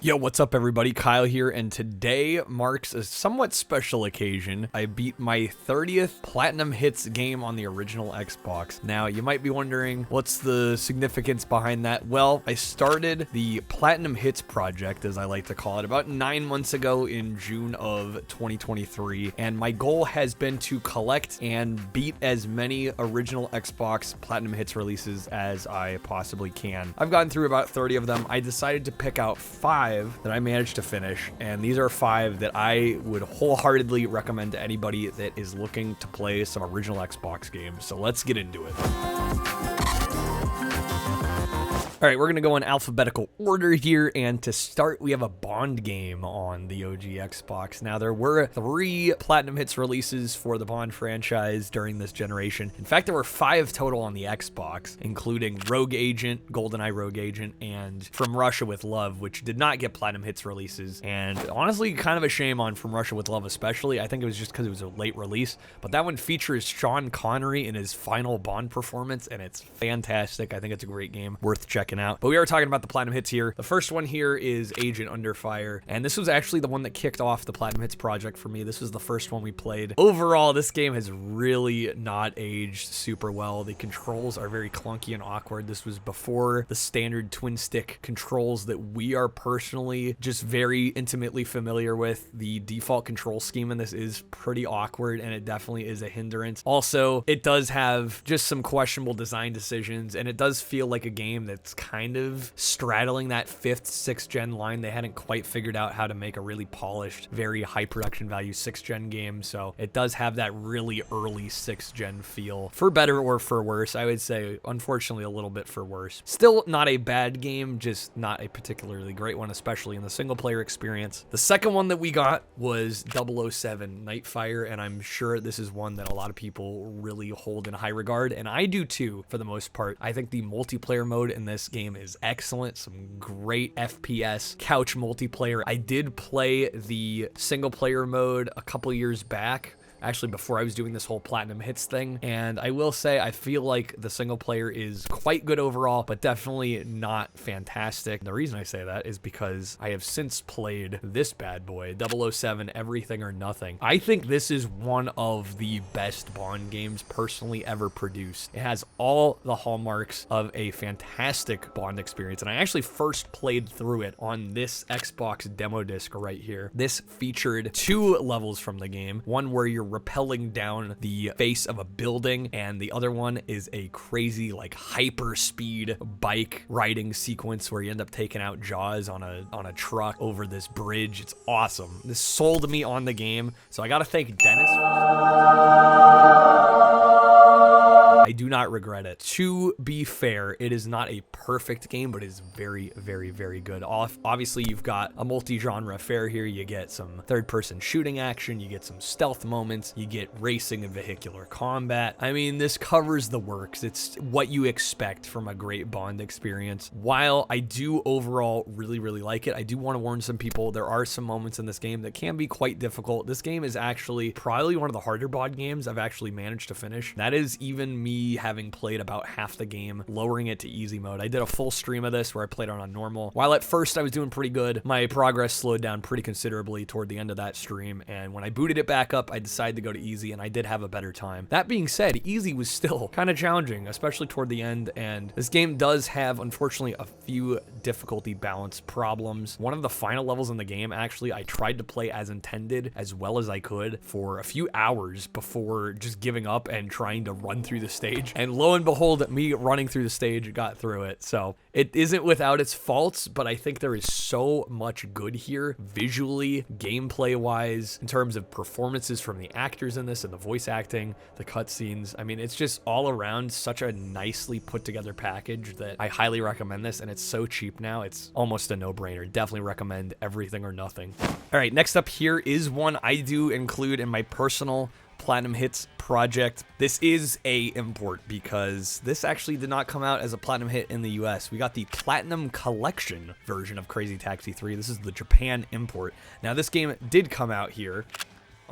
Yo, what's up everybody? Kyle here, and today marks a somewhat special occasion. I beat my 30th Platinum Hits game on the original Xbox. Now, you might be wondering, what's the significance behind that? Well, I started the Platinum Hits project, as I like to call it, about 9 months ago in June of 2023, and my goal has been to collect and beat as many original Xbox Platinum Hits releases as I possibly can. I've gotten through about 30 of them. I decided to pick out 5 that I managed to finish, and these are 5 that I would wholeheartedly recommend to anybody that is looking to play some original Xbox games. So let's get into it. All right, we're going to go in alphabetical order here, and to start, we have a Bond game on the OG Xbox. Now, there were 3 Platinum Hits releases for the Bond franchise during this generation. In fact, there were 5 total on the Xbox, including Rogue Agent, GoldenEye Rogue Agent, and From Russia with Love, which did not get Platinum Hits releases. And honestly, kind of a shame on From Russia with Love especially. I think it was just because it was a late release, but that one features Sean Connery in his final Bond performance, and it's fantastic. I think it's a great game, worth checking out. But we are talking about the Platinum Hits here. The first one here is Agent Under Fire, and this was actually the one that kicked off the Platinum Hits project for me. This was the first one we played. Overall, this game has really not aged super well. The controls are very clunky and awkward. This was before the standard twin stick controls that we are personally just very intimately familiar with. The default control scheme in this is pretty awkward, and it definitely is a hindrance. Also, it does have just some questionable design decisions, and it does feel like a game that's kind of straddling that 5th, 6th gen line. They hadn't quite figured out how to make a really polished, very high production value 6th gen game, so it does have that really early 6th gen feel. For better or for worse, I would say, unfortunately, a little bit for worse. Still not a bad game, just not a particularly great one, especially in the single player experience. The second one that we got was 007 Nightfire, and I'm sure this is one that a lot of people really hold in high regard, and I do too, for the most part. I think the multiplayer mode in this game is excellent. Some great FPS couch multiplayer. I did play the single player mode a couple years back, actually before I was doing this whole Platinum Hits thing, and I will say I feel like the single player is quite good overall, but definitely not fantastic. The reason I say that is because I have since played this bad boy, 007 Everything or Nothing. I think this is one of the best Bond games personally ever produced. It has all the hallmarks of a fantastic Bond experience, and I actually first played through it on this Xbox demo disc right here. This featured 2 levels from the game, one where you're rappelling down the face of a building, and the other one is a crazy like hyper speed bike riding sequence where you end up taking out Jaws on a truck over this bridge. It's awesome. This sold me on the game, so I gotta thank Dennis. I do not regret it. To be fair, it is not a perfect game, but it is very, very, very good. Obviously, you've got a multi-genre affair here. You get some third-person shooting action, you get some stealth moments, you get racing and vehicular combat. I mean, this covers the works. It's what you expect from a great Bond experience. While I do overall really, really like it, I do want to warn some people, there are some moments in this game that can be quite difficult. This game is actually probably one of the harder Bond games I've actually managed to finish. That is even me having played about half the game, lowering it to easy mode. I did a full stream of this where I played on normal. While at first I was doing pretty good, my progress slowed down pretty considerably toward the end of that stream, and when I booted it back up, I decided to go to easy, and I did have a better time. That being said, easy was still kind of challenging, especially toward the end, and this game does have, unfortunately, a few difficulty balance problems. One of the final levels in the game, actually, I tried to play as intended, as well as I could, for a few hours before just giving up and trying to run through the stage, and lo and behold, me running through the stage got through it. So it isn't without its faults, but I think there is so much good here, visually, gameplay wise, in terms of performances from the actors in this and the voice acting, the cutscenes. I mean, it's just all around such a nicely put together package that I highly recommend this, and it's so cheap now, it's almost a no-brainer. Definitely recommend Everything or Nothing. All right, next up here is one I do include in my personal Platinum Hits project. This is a import because this actually did not come out as a Platinum Hit in the US. We got the Platinum Collection version of Crazy Taxi 3. This is the Japan import. Now, this game did come out here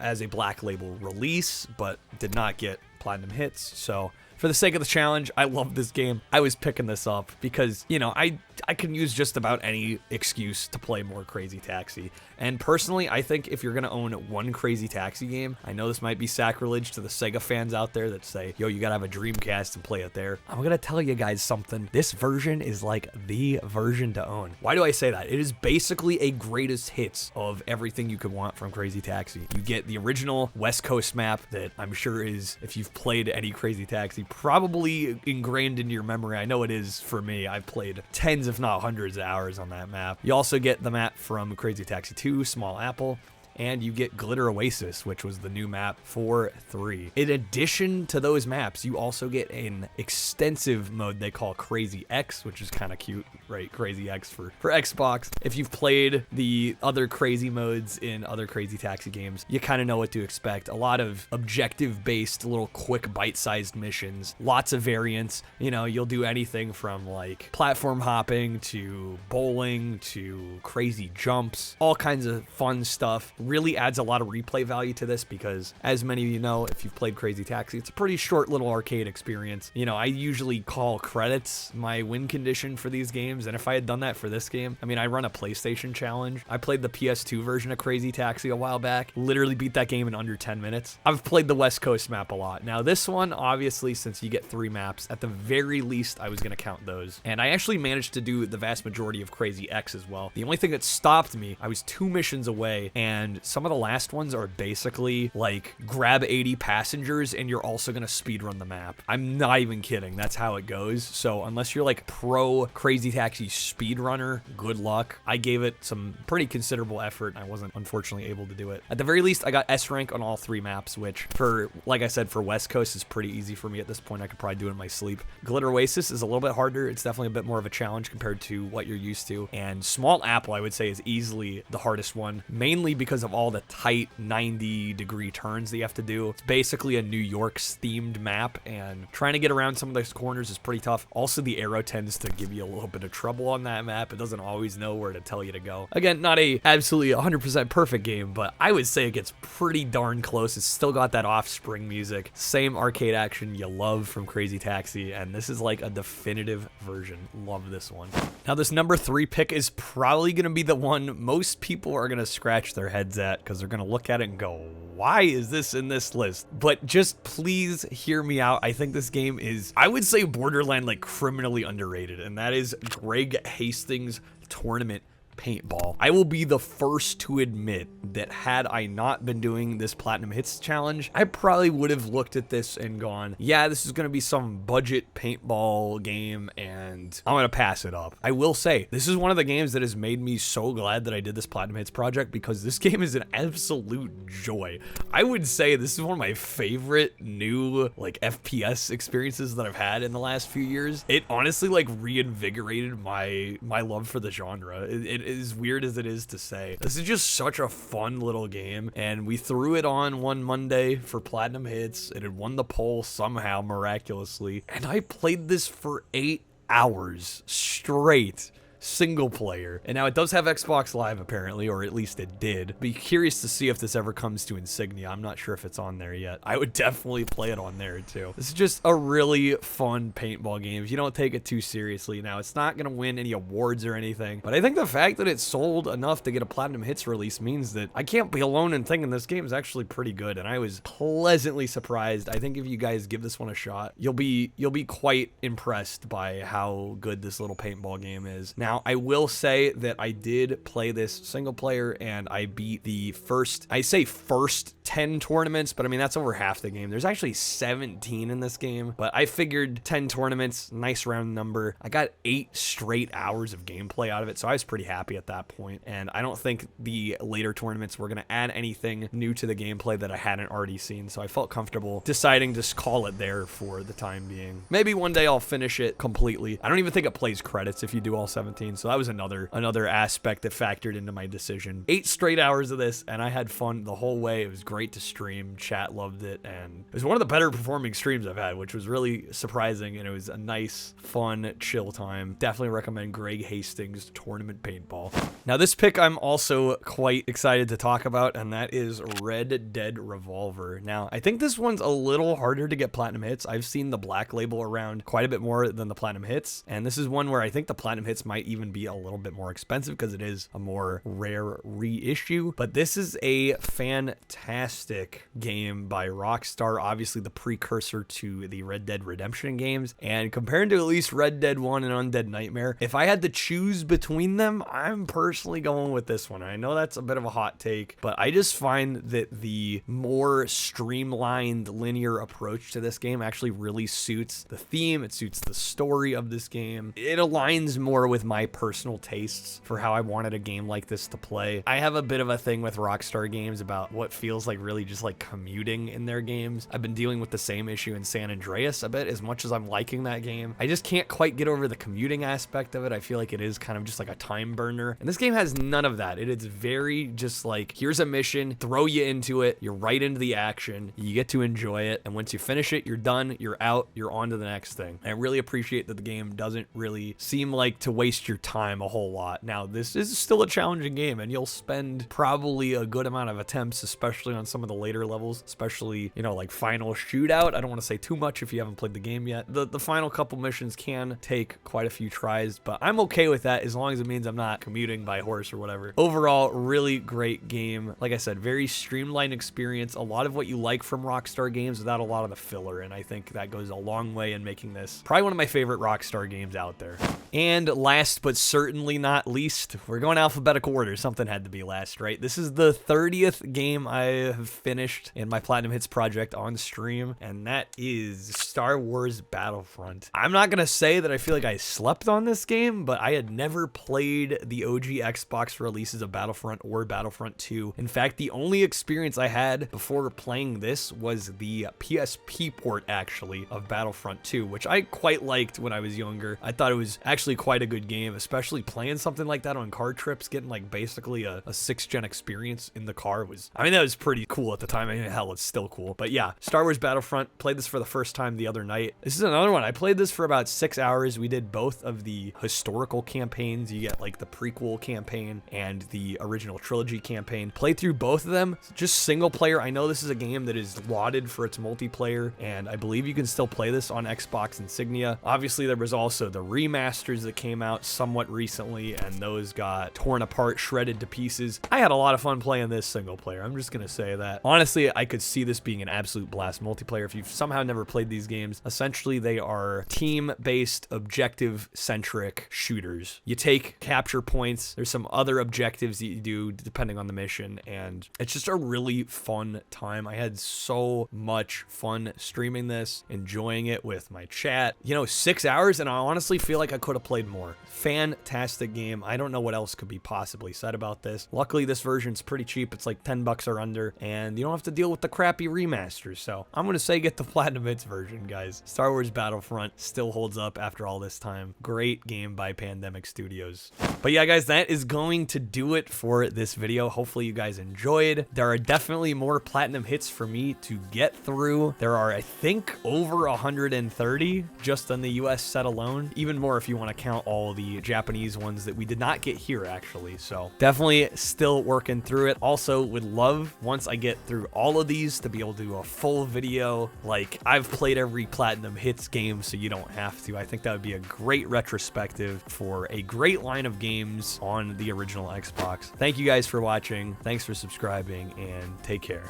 as a Black Label release, but did not get Platinum Hits, so For the sake of the challenge, I love this game. I was picking this up because, you know, I can use just about any excuse to play more Crazy Taxi. And personally, I think if you're going to own one Crazy Taxi game, I know this might be sacrilege to the Sega fans out there that say, yo, you got to have a Dreamcast and play it there. I'm going to tell you guys something. This version is like the version to own. Why do I say that? It is basically a greatest hits of everything you could want from Crazy Taxi. You get the original West Coast map that I'm sure is, if you've played any Crazy Taxi, probably ingrained into your memory. I know it is for me. I've played tens, if not hundreds of hours on that map. You also get the map from Crazy Taxi 2, Small Apple, and you get Glitter Oasis, which was the new map for 3. In addition to those maps, you also get an extensive mode they call Crazy X, which is kind of cute, right? Crazy X for Xbox. If you've played the other crazy modes in other Crazy Taxi games, you kind of know what to expect. A lot of objective-based, little quick bite-sized missions, lots of variants. You know, you'll do anything from like platform hopping to bowling to crazy jumps, all kinds of fun stuff. Really adds a lot of replay value to this because, as many of you know, if you've played Crazy Taxi, it's a pretty short little arcade experience. You know, I usually call credits my win condition for these games, and if I had done that for this game, I mean, I run a PlayStation challenge. I played the PS2 version of Crazy Taxi a while back, literally beat that game in under 10 minutes. I've played the West Coast map a lot. Now, this one, obviously, since you get 3 maps, at the very least, I was going to count those. And I actually managed to do the vast majority of Crazy X as well. The only thing that stopped me, I was 2 missions away, and some of the last ones are basically like grab 80 passengers and you're also gonna speedrun the map. I'm not even kidding. That's how it goes. So unless you're like pro Crazy Taxi speedrunner, good luck. I gave it some pretty considerable effort. I wasn't unfortunately able to do it. At the very least, I got S rank on all 3 maps, which for, like I said, for West Coast is pretty easy for me at this point. I could probably do it in my sleep. Glitter Oasis is a little bit harder. It's definitely a bit more of a challenge compared to what you're used to. And Small Apple, I would say, is easily the hardest one, mainly because of all the tight 90-degree turns that you have to do. It's basically a New York's themed map, and trying to get around some of those corners is pretty tough. Also, the arrow tends to give you a little bit of trouble on that map. It doesn't always know where to tell you to go. Again, not a absolutely 100% perfect game, but I would say it gets pretty darn close. It's still got that Offspring music, same arcade action you love from Crazy Taxi, and this is like a definitive version. Love this one. Now, this number 3 pick is probably going to be the one most people are going to scratch their heads at, because they're going to look at it and go, why is this in this list? But just please hear me out. I think this game is, I would say, borderline like criminally underrated, and that is Greg Hastings' Tournament Paintball. I will be the first to admit that had I not been doing this Platinum Hits challenge, I probably would have looked at this and gone, yeah, this is going to be some budget paintball game and I'm going to pass it up. I will say, this is one of the games that has made me so glad that I did this Platinum Hits project, because this game is an absolute joy. I would say this is one of my favorite new like FPS experiences that I've had in the last few years. It honestly like reinvigorated my love for the genre. It as weird as it is to say, this is just such a fun little game, and we threw it on one Monday for Platinum Hits. It had won the poll somehow miraculously, and I played this for 8 hours straight. Single player. And now it does have Xbox Live apparently, or at least it did. Be curious to see if this ever comes to Insignia. I'm not sure if it's on there yet. I would definitely play it on there too. This is just a really fun paintball game if you don't take it too seriously. Now, it's not going to win any awards or anything, but I think the fact that it sold enough to get a Platinum Hits release means that I can't be alone in thinking this game is actually pretty good, and I was pleasantly surprised. I think if you guys give this one a shot, you'll be quite impressed by how good this little paintball game is. Now, I will say that I did play this single player, and I beat the first 10 tournaments, but I mean, that's over half the game. There's actually 17 in this game, but I figured 10 tournaments, nice round number. I got 8 straight hours of gameplay out of it, so I was pretty happy at that point, and I don't think the later tournaments were going to add anything new to the gameplay that I hadn't already seen, so I felt comfortable deciding to call it there for the time being. Maybe one day I'll finish it completely. I don't even think it plays credits if you do all 17. 2014. So that was another aspect that factored into my decision. 8 straight hours of this, and I had fun the whole way. It was great to stream. Chat loved it, and it was one of the better performing streams I've had, which was really surprising, and it was a nice, fun, chill time. Definitely recommend Greg Hastings Tournament Paintball. Now, this pick I'm also quite excited to talk about, and that is Red Dead Revolver. Now, I think this one's a little harder to get platinum hits. I've seen the black label around quite a bit more than the platinum hits, and this is one where I think the platinum hits might even be a little bit more expensive because it is a more rare reissue. But this is a fantastic game by Rockstar, obviously the precursor to the Red Dead Redemption games, and compared to at least Red Dead 1 and Undead Nightmare, if I had to choose between them, I'm personally going with this one. I know that's a bit of a hot take, but I just find that the more streamlined linear approach to this game actually really suits the theme. It suits the story of this game. It aligns more with my personal tastes for how I wanted a game like this to play. I have a bit of a thing with Rockstar games about what feels like really just like commuting in their games. I've been dealing with the same issue in San Andreas a bit. As much as I'm liking that game, I just can't quite get over the commuting aspect of it. I feel like it is kind of just like a time burner, and this game has none of that. It is very just like, here's a mission, throw you into it, you're right into the action, you get to enjoy it, and once you finish it, you're done, you're out, you're on to the next thing. I really appreciate that the game doesn't really seem like to waste your time a whole lot. Now, this is still a challenging game, and you'll spend probably a good amount of attempts, especially on some of the later levels, especially, you know, like Final Shootout. I don't want to say too much if you haven't played the game yet. The final couple missions can take quite a few tries, but I'm okay with that as long as it means I'm not commuting by horse or whatever. Overall, really great game. Like I said, very streamlined experience. A lot of what you like from Rockstar games without a lot of the filler, and I think that goes a long way in making this probably one of my favorite Rockstar games out there. And last but certainly not least, we're going alphabetical order. Something had to be last, right? This is the 30th game I have finished in my Platinum Hits project on stream, and that is Star Wars Battlefront. I'm not gonna say that I feel like I slept on this game, but I had never played the OG Xbox releases of Battlefront or Battlefront 2. In fact, the only experience I had before playing this was the PSP port, actually, of Battlefront 2, which I quite liked when I was younger. I thought it was actually quite a good game, especially playing something like that on car trips, getting like basically a 6th gen experience in the car was, I mean, that was pretty cool at the time. I mean, hell, it's still cool. But yeah, Star Wars Battlefront, played this for the first time the other night. This is another one. I played this for about 6 hours. We did both of the historical campaigns. You get like the prequel campaign and the original trilogy campaign. Played through both of them, just single player. I know this is a game that is lauded for its multiplayer, and I believe you can still play this on Xbox Insignia. Obviously, there was also the remasters that came out somewhat recently, and those got torn apart, shredded to pieces. I had a lot of fun playing this single player. I'm just gonna say that. Honestly, I could see this being an absolute blast multiplayer. If you've somehow never played these games, essentially they are team-based, objective-centric shooters. You take capture points. There's some other objectives that you do depending on the mission, and it's just a really fun time. I had so much fun streaming this, enjoying it with my chat. You know, 6 hours, and I honestly feel like I could have played more. Fantastic game. I don't know what else could be possibly said about this. Luckily, this version's pretty cheap. It's like 10 bucks or under, and you don't have to deal with the crappy remasters. So I'm going to say get the Platinum Hits version, guys. Star Wars Battlefront still holds up after all this time. Great game by Pandemic Studios. But yeah, guys, that is going to do it for this video. Hopefully you guys enjoyed. There are definitely more Platinum Hits for me to get through. There are, I think, over 130 just on the US set alone. Even more if you want to count all the Japanese ones that we did not get here, actually. So definitely still working through it. Also would love, once I get through all of these, to be able to do a full video. Like, I've played every Platinum Hits game, so you don't have to. I think that would be a great retrospective for a great line of games on the original Xbox. Thank you guys for watching. Thanks for subscribing, and take care.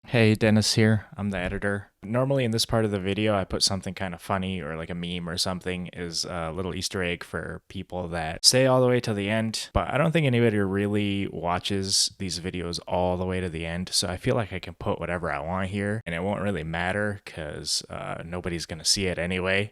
Hey, Dennis here. I'm the editor. Normally in this part of the video, I put something kind of funny or like a meme or something as a little Easter egg for people that stay all the way to the end. But I don't think anybody really watches these videos all the way to the end. So I feel like I can put whatever I want here and it won't really matter because nobody's going to see it anyway.